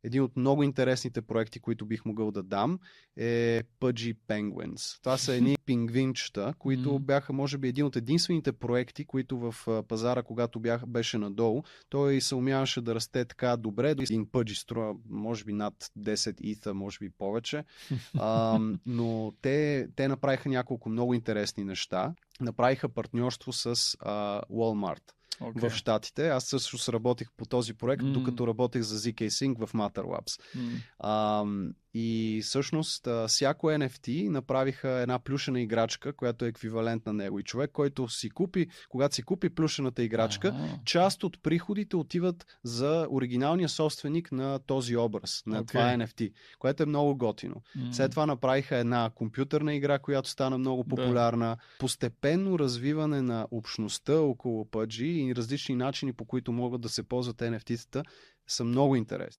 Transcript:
един от много интересните проекти, които бих могъл да дам, е Pudgy Penguins. Това са едни пингвинчета, които бяха, може би, един от единствените проекти, които в пазара, когато беше надолу, той се умяваше да расте така добре. Един Pudgy струва, може би, над 10 ита, може би повече. Но те направиха няколко много интересни неща. Направиха партньорство с Walmart в Щатите. Аз също работих по този проект, докато работех за ZK Sync в Matter Labs. И всъщност всяко NFT направиха една плюшена играчка, която е еквивалент на него. И човек, който когато си купи плюшената играчка, част от приходите отиват за оригиналния собственик на този образ, на това NFT, което е много готино. След това направиха една компютърна игра, която стана много популярна. Постепенно развиване на общността около Pudgy и различни начини, по които могат да се ползват NFT-тата, са много интересни.